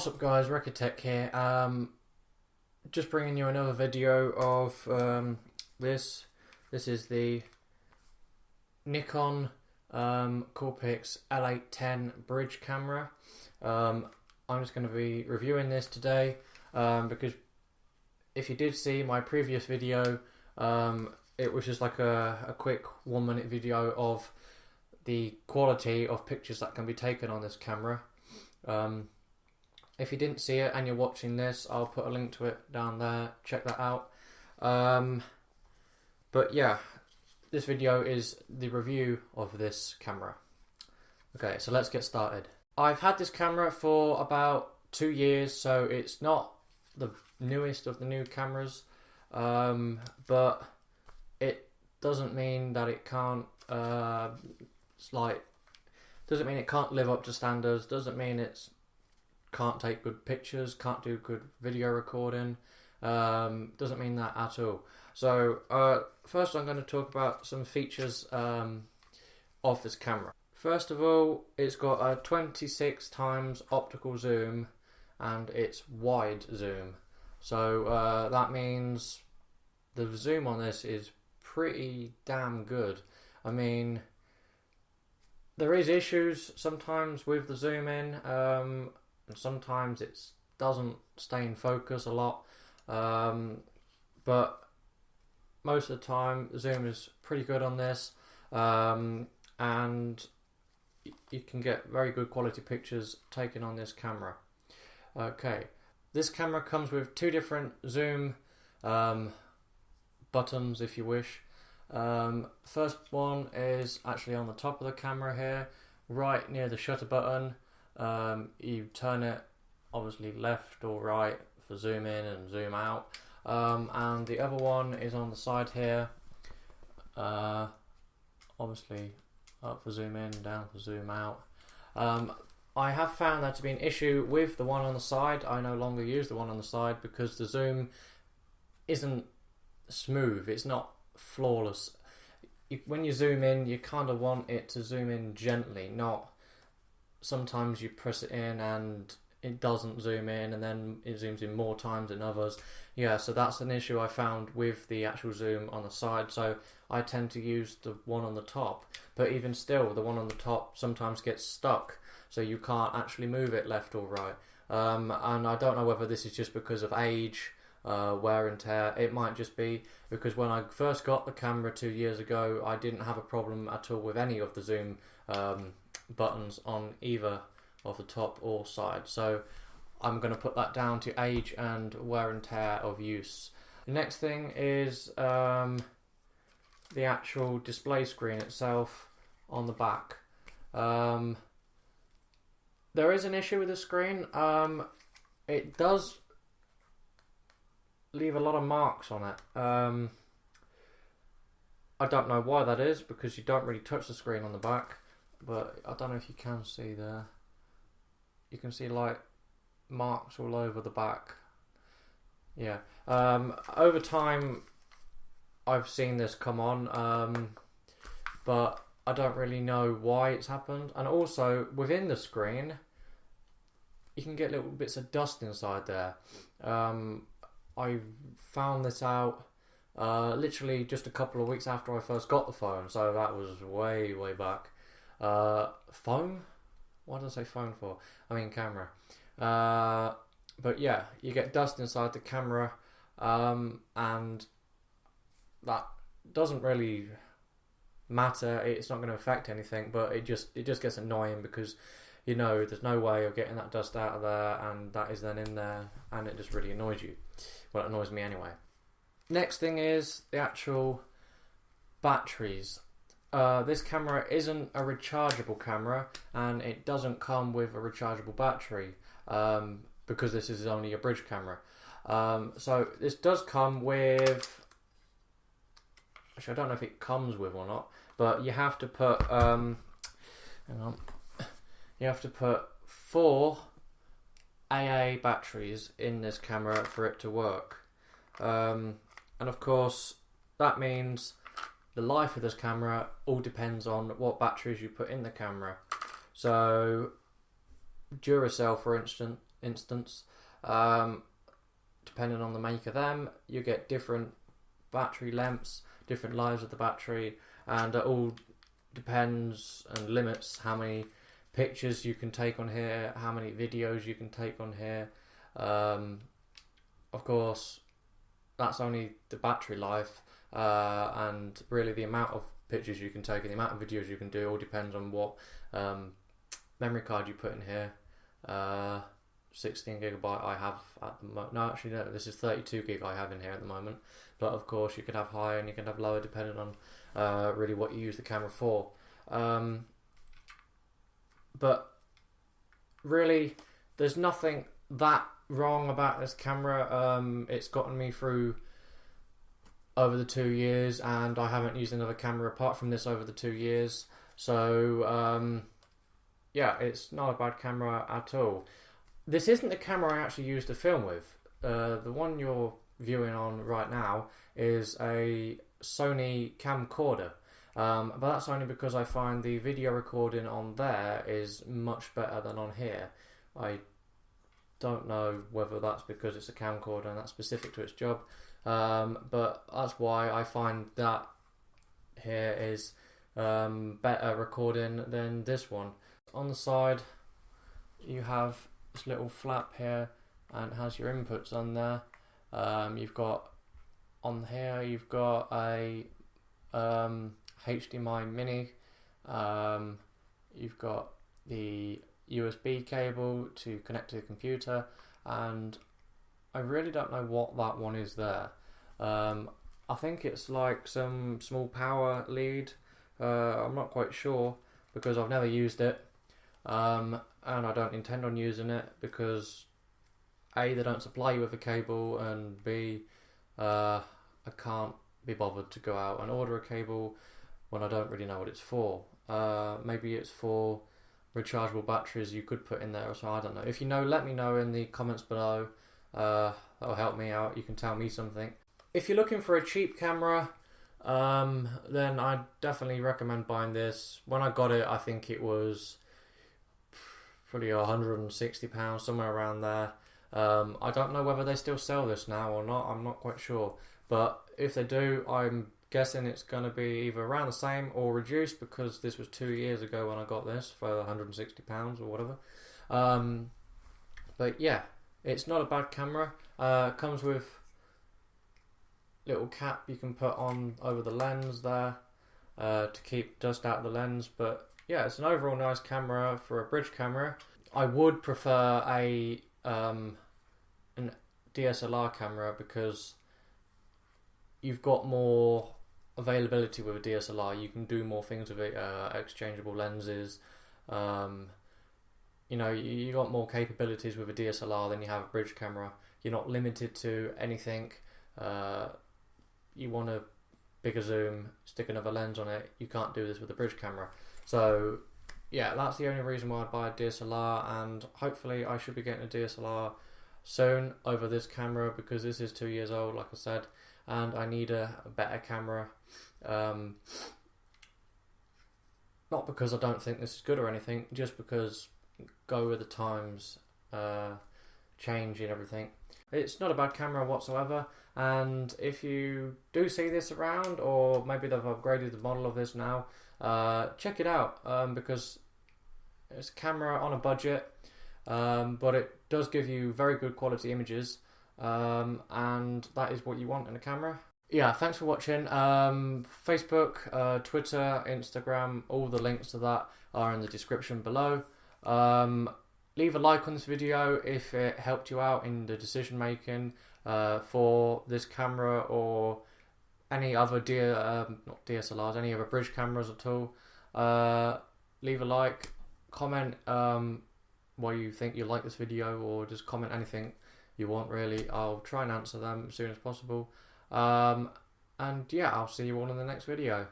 What's up guys, Record Tech here. Just bringing you another video of this. This is the Nikon Coolpix L810 bridge camera. I'm just going to be reviewing this today because if you did see my previous video, it was just like a quick 1 minute video of the quality of pictures that can be taken on this camera. If you didn't see it and you're watching this, I'll put a link to it down there, check that out. But yeah, this video is the review of this camera. Okay, so let's get started. I've had this camera for about 2 years, so it's not the newest of the new cameras, but it doesn't mean that it can't, doesn't mean it can't live up to standards, doesn't mean it's can't take good pictures, can't do good video recording, doesn't mean that at all. So first I'm going to talk about some features of this camera. First of all, it's got a 26 times optical zoom and it's wide zoom. So that means the zoom on this is pretty damn good. I mean, there is issues sometimes with the zoom in, and sometimes it doesn't stay in focus a lot, but most of the time the zoom is pretty good on this, and you can get very good quality pictures taken on this camera. Okay, this camera comes with two different zoom buttons if you wish. First one is actually on the top of the camera here, right near the shutter button. You turn it obviously left or right for zoom in and zoom out, and the other one is on the side here, obviously up for zoom in, down for zoom out. I have found that to be an issue with the one on the side. I no longer use the one on the side because the zoom isn't smooth, it's not flawless. When you zoom in, you kind of want it to zoom in gently, not sometimes you press it in and it doesn't zoom in and then it zooms in more times than others. Yeah, so that's an issue I found with the actual zoom on the side, so I tend to use the one on the top. But even still, the one on the top sometimes gets stuck, so you can't actually move it left or right. And I don't know whether this is just because of age, wear and tear. It might just be because when I first got the camera 2 years ago, I didn't have a problem at all with any of the zoom buttons on either of the top or side, so I'm going to put that down to age and wear and tear of use. The next thing is the actual display screen itself on the back. There is an issue with the screen. It does leave a lot of marks on it. I don't know why that is, because you don't really touch the screen on the back, but I don't know if you can see there. You can see like marks all over the back. Yeah. Over time I've seen this come on, but I don't really know why it's happened. And also within the screen you can get little bits of dust inside there. I found this out literally just a couple of weeks after I first got the phone, so that was way back. Phone? What did I say phone for? I mean camera. But yeah, you get dust inside the camera, and that doesn't really matter. It's not going to affect anything, but it just gets annoying because you know there's no way of getting that dust out of there, and that is then in there, and it just really annoys you. Well, it annoys me anyway. Next thing is the actual batteries. This camera isn't a rechargeable camera, and it doesn't come with a rechargeable battery, because this is only a bridge camera. So this does come with, actually I don't know if it comes with or not, but you have to put, hang on, you have to put 4 AA batteries in this camera for it to work. And of course that means the life of this camera all depends on what batteries you put in the camera. So Duracell, for instance. Depending on the make of them, you get different battery lengths, different lives of the battery, and it all depends and limits how many pictures you can take on here, how many videos you can take on here. Of course, that's only the battery life, and really the amount of pictures you can take and the amount of videos you can do all depends on what memory card you put in here. 16GB I have at the moment. No, actually no, this is 32GB I have in here at the moment. But of course you can have higher and you can have lower depending on really what you use the camera for. But really, there's nothing that wrong about this camera. It's gotten me through over the 2 years, and I haven't used another camera apart from this over the 2 years. So yeah, it's not a bad camera at all. This isn't the camera I actually used to film with. The one you're viewing on right now is a Sony camcorder. But that's only because I find the video recording on there is much better than on here. I don't know whether that's because it's a camcorder and that's specific to its job, but that's why I find that here is better recording than this one. On the side you have this little flap here and it has your inputs on there. You've got on here, you've got a HDMI mini, you've got the USB cable to connect to the computer, and I really don't know what that one is there. I think it's like some small power lead. I'm not quite sure because I've never used it, and I don't intend on using it because A, they don't supply you with a cable, and B, I can't be bothered to go out and order a cable when I don't really know what it's for. Maybe it's for rechargeable batteries you could put in there or so, I don't know. If you know, let me know in the comments below. That'll help me out. You can tell me something. If you're looking for a cheap camera, then I definitely recommend buying this. When I got it, I think it was probably £160, somewhere around there. I don't know whether they still sell this now or not. I'm not quite sure. But if they do, I'm guessing it's going to be either around the same or reduced, because this was 2 years ago when I got this for £160 or whatever. But yeah, it's not a bad camera. It comes with little cap you can put on over the lens there to keep dust out of the lens. But yeah, it's an overall nice camera for a bridge camera. I would prefer a an DSLR camera because you've got more availability with a DSLR. You can do more things with it, exchangeable lenses. You know, you got more capabilities with a DSLR than you have a bridge camera. You're not limited to anything. You want a bigger zoom, stick another lens on it. You can't do this with a bridge camera. So yeah, that's the only reason why I'd buy a DSLR, and hopefully I should be getting a DSLR soon over this camera because this is 2 years old, like I said, and I need a better camera. Not because I don't think this is good or anything, just because go with the times, change and everything. It's not a bad camera whatsoever, and if you do see this around, or maybe they've upgraded the model of this now, check it out, because it's a camera on a budget, but it does give you very good quality images, and that is what you want in a camera. Yeah, thanks for watching. Facebook, Twitter, Instagram, all the links to that are in the description below. Leave a like on this video if it helped you out in the decision making for this camera or any other not DSLRs, any other bridge cameras at all. Leave a like, comment why you think you like this video, or just comment anything you want really. I'll try and answer them as soon as possible. And yeah, I'll see you all in the next video.